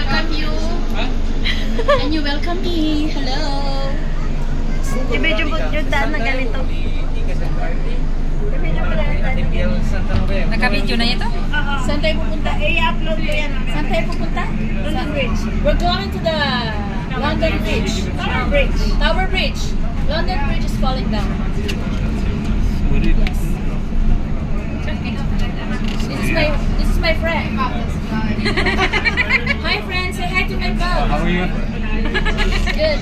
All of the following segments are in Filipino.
welcome you. And you welcome me. Hello. Medyo daan na ganito. Naka-video na ito? Saan tayo pupunta? I-upload ko yan. Saan tayo pupunta? London Bridge. We're going to the London Bridge. Tower Bridge. Tower Bridge. London Bridge is falling down. Yes. This is my friend. Hi friend, say hi to my vlog. How are you? Good.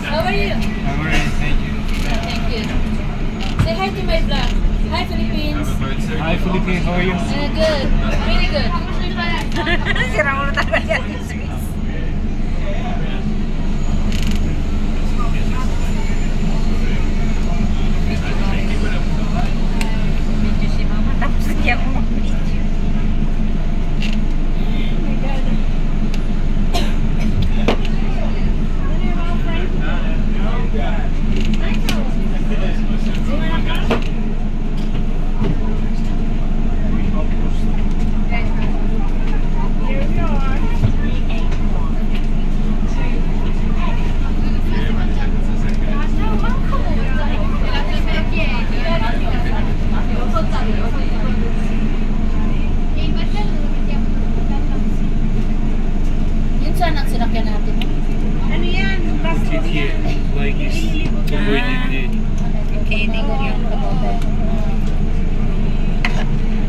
How are you? I'm alright, thank you. Thank you. Say hi to my vlog. Hi Philippines. Hi Philippines, how are you? Good. Really good. Sira mo talaga yan. Medyo si mama. Tapos hindi ako mag-video. Yun saan ang sinakyan natin? Ano yan? Sit here, like this. Avoid it. Okay, hindi ko yung kabote.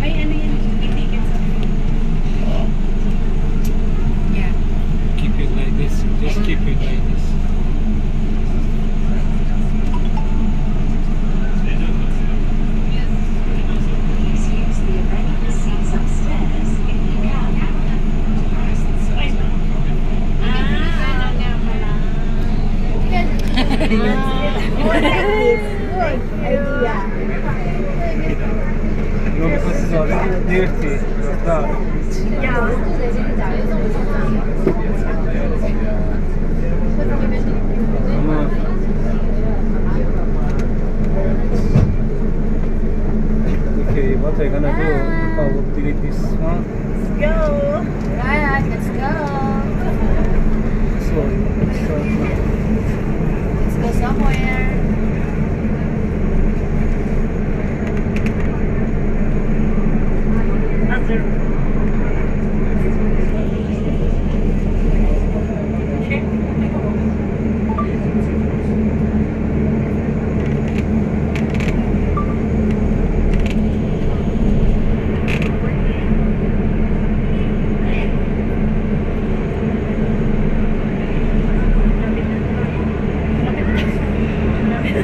Ay, ano yan? Itigil sa... Yeah. Keep it like this. Just keep it like this. No, because it's already dirty. It's dark. Okay, what are you gonna do? I will delete this one. Let's go! Right, let's go. Let's go somewhere.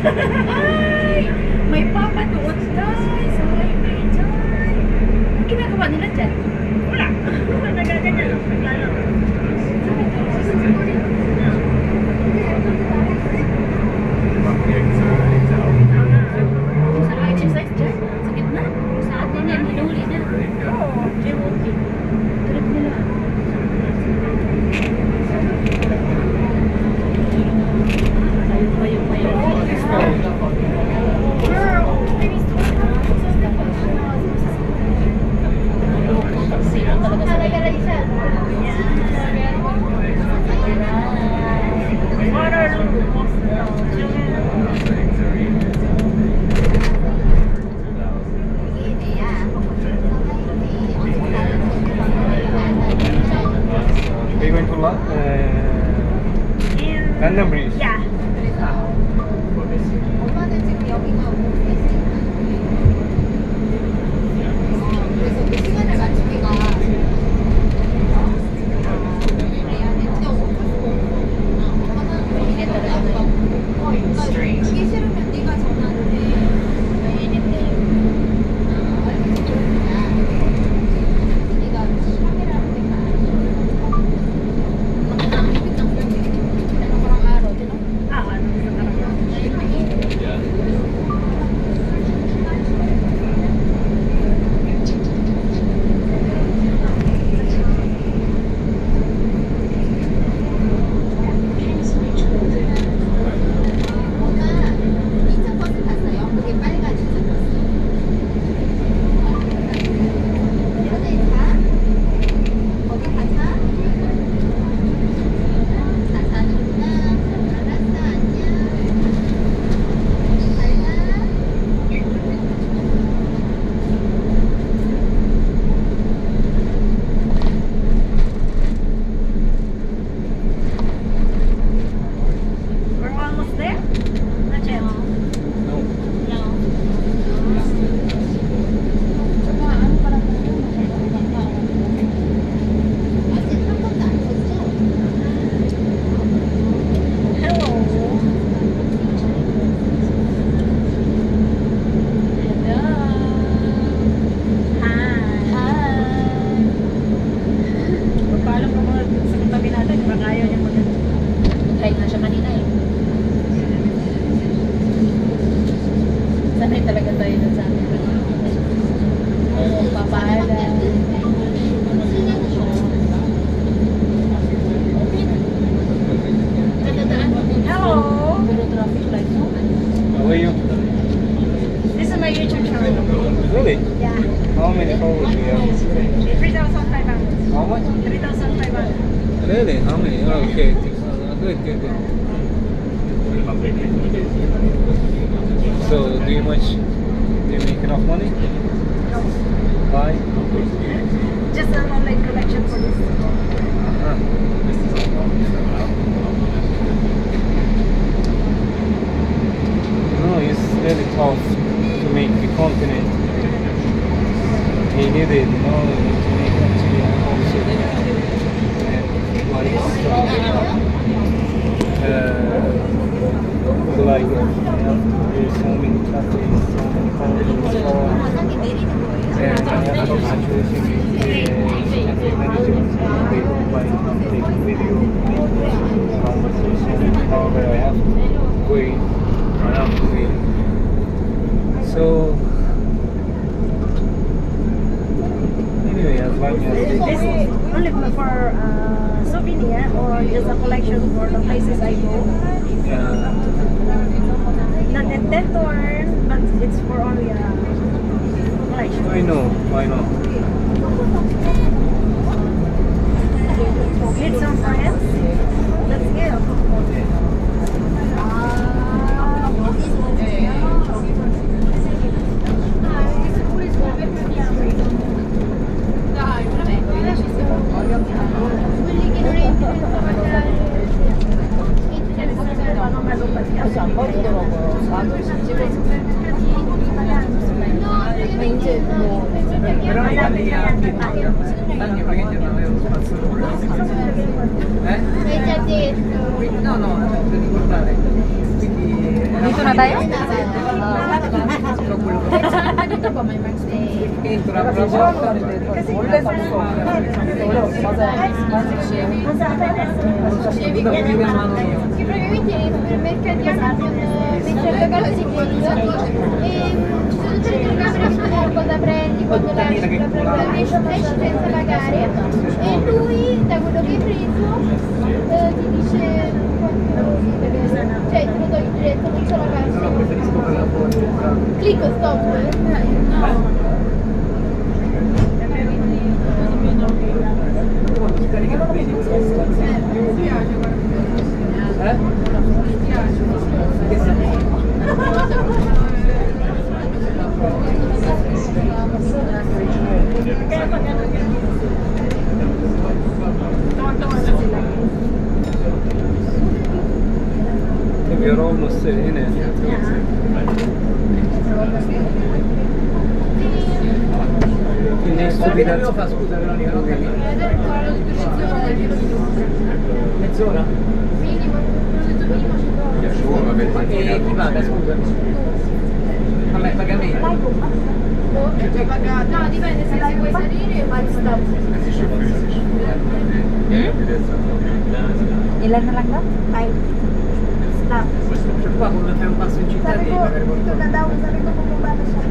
Ay! May papanood guys! Ay, may dyan! Ang ginagawa nila dyan? Wala! Nagaganyan. Naglalo. Sa exercise dyan? Sa gitna? Sa atin yan, hinuli na. Oo, jaywalking. Tulog nila. Are you going to London Bridge? Yeah. 엄마는 지금 여기가 오고 계세요. 그래서 그 시간을 맞추기가 그게 싫으면 네가 전화를 해. 네가 카메라로 내가 how old we are? 3,500. How much? 3,500. Really? How many? Oh, okay. Good, good, good. So, do you make enough money? No. Why? Just an online collection for this. No, it's really tough to make the continent. He did it, you know, to make actually also like there's so many traffic, so many cars, 바닥에 내리는 거예요? and I have to situation with the management by taking video, make conversation, however I have to wait, I have to wait. So anyway, as long as This is only for souvenir or just a collection for the places I go. Not intend to earn, but it's for only a collection. I know. Meet some friends. That's it. Quelli che non entrano ma idzie Però in Italia anche praticamente non avevo spazzatura. hai già detto Quindi, no, per ricordare. Quindi dito na tayo? Però quello che Dito ba may Max Day? entro la volta 원래 샀어. Che praticamente nei supermercati hanno mentre la cosa di quello e ci sono tutte le telecamere che tu cosa prendi, quando lasci, esci senza pagare e lui da quello che hai preso ti dice quanto cioè te lo togli diretto, non c'è la cassa. però preferisco quella fuori. Clicco stop? No. Quando scarichi non vedi quello che sta. Che senso? We're almost in it. It needs to be Che that. devo fare, scusa Veronica, non ho capito. Mezz'ora? E chi paga, scusa? Vabbè, pagamento. No, dipende se la vuoi salire o vai stop. Ilan na lang ba? Ay. Stop. Cioè qua quando fai un passo in città Sabi devi ko, pagare dito na qualcosa. daw. Sabi ko, bumaba na siya.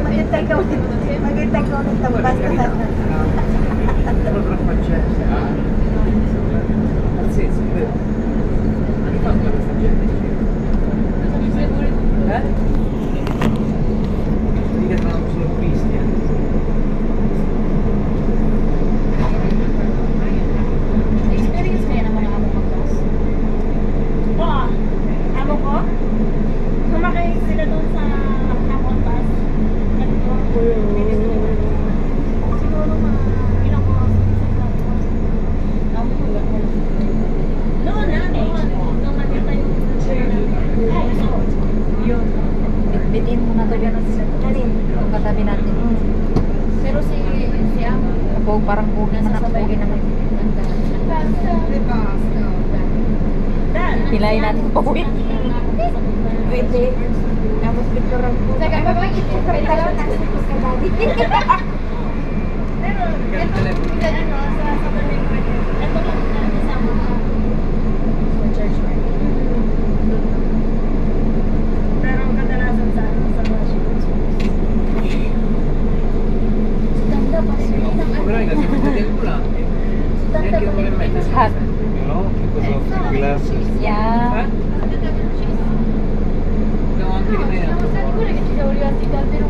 Maghintay ka ulit. Maghintay ka ulit ng bus. Sono troppo acceso. Pazzesco, vero? Ma che fanno questa gente? Mica fanno solo turisti, Experience kaya naman ang ako mag-bus. Oo. Amo ko? Sumakay sila doon sa Hamon Bus. Siguro mga ilang oras. Noon na, nung nakita yung yun. Bitbitin mo na to gano'n sila. Alin? Yung katabi natin. Pero si Amo, Ako parang pugi na nakukugi naman. Pilayin natin pa uwi. Pwede. Tapos picturean ko. Saka papakita ko kayo lang nasa sa body. Pero, ito, ano, sa Berlin, ito lang na kasama ka. Sa church party. Pero kadalasan sa Washington. Ganda pa rin ng Veronica, se mi del volante, neanche non vuole mettersi. Hot. You know, because of the glasses. Yeah. Devo anche rimanere. Siamo stati pure che ci siamo arrivati dal vero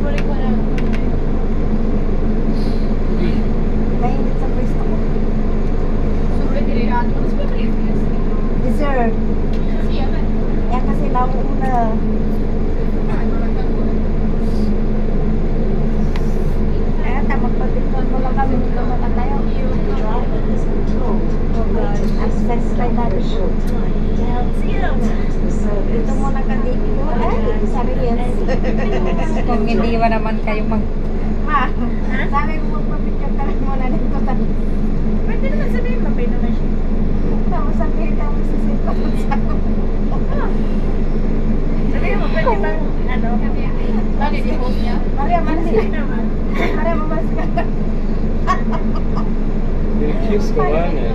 ba naman kayo mag... Ma, sabi ko magpapicture ka lang muna dito. Pwede naman sabihin, mabay naman siya. Tapos sabihin, tapos sisip ko sa Sabihin mo, pwede bang, ano? Lagi di post niya. Maria, mansi. naman. Maria, mabas ka. Kiss ko ba niya?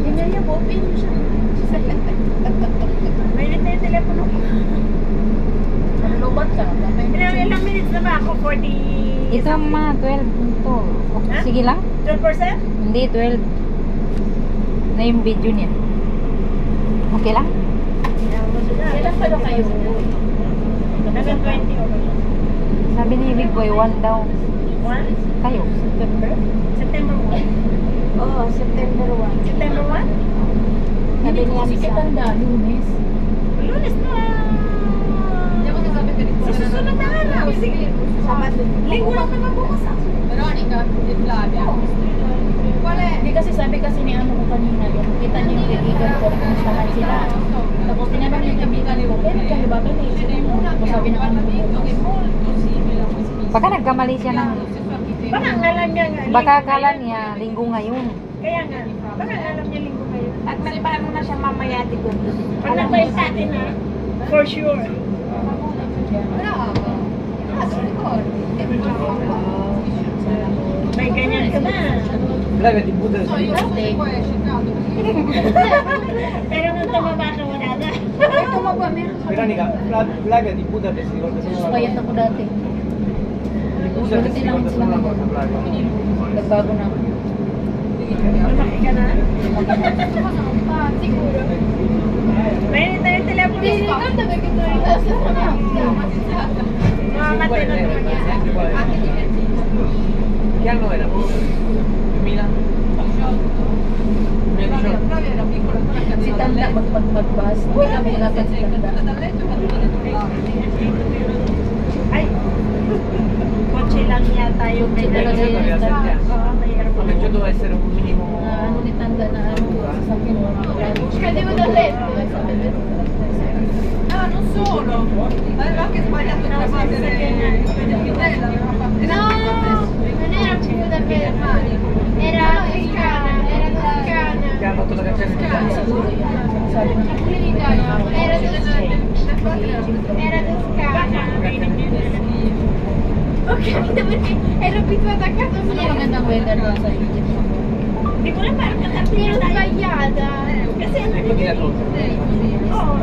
Hindi niya open mo siya. Mainit na yung telepono ko. Lubat ka. Ilang minutes na ba ako? 40... Ito ma, 12 to. Ha? Sige lang. 12%? Hindi, 12. Na yung video niya. Okay lang? Kailan pa daw kayo? Hanggang 20 okay. Sabi ni Big Boy, 1 daw. 1? Kayo. September? September 1? Oo, September 1. September 1? Sabi Hindi ko kasi niya kitanda, Lunes. Lunes na. Hindi ako nagsabi ka dito. Sa susunod na araw. Sige. Sabado. Linggo lang naman bukas ah. Veronica, Flavia. Hindi kasi sabi kasi ni ano ko kanina, yung kita niya yung kaibigan ko, kumustahan sila. Tapos tinanong niya yung kaibigan ko, nagkahibagan eh. Tapos sabi na ano Baka nagkamali siya ng... Baka ang alam niya nga. Baka akala niya, linggo ngayon. Kaya nga. Baka ang alam niya linggo ngayon. At may paano na siya mamaya dito. Pag nag-buy sa atin ha, for sure. May ganyan ka ba? Vlog di Buddha. Pero nung tumaba ka wala na. Tumaba, meron sa Veronica, vlog di Buddha te siguro sa mga. Payat ako dati. Di Buddha te siguro sa mga vlog. Nagbago na ako. Malaki ka na. siguro. May tayo telepono. Hindi ka tabi kita rin. Mamatay na naman niya. ¿Qué año era? 2000. Si Tanda magbas. Uy, kami natin si Tanda. Ay, kotse lang yata yung may Kotse talaga yun. Oo, may aircon. Yo te voy a hacer un mínimo. Ano ni Tanda na ano, sasakyan mo. Pwede mo na rin. Ah, non solo, aveva anche sbagliato a battere il vitello, No, non era più da bere. Era toscana, era toscana. Che ha fatto la canzone di Italia. Sabi na. Era toscana. Era toscana. Ho capito perché ero abituata a casa Ano mia. magandang weather doon sa Egypt? Hindi ko lang parang katapin Ero na tayo. sbagliata. Kasi ano Ecco chi l'ha tolto. Oo.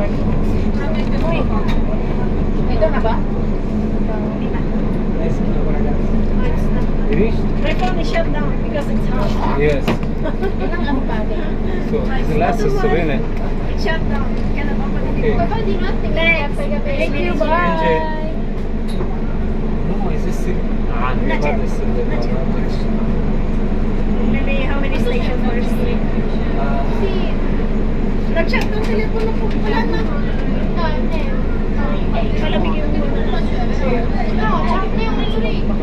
Ito na ba? È schifo ragazzi. Finished? My phone is shut down because it's hot. Yes. Ilang ang pade? So, the last is bene. It's shut down. Kaya napapalinig. Papà di notte mi Next. Thank you, Angel. bye. No, is this it? Ah, mi Not yet. guarda se Not yet. Maybe how many stations first? Sì. Nag-check ng telepono ko. Wala na. No, è vero. Malamig yung muna. No, c'è un neon lì.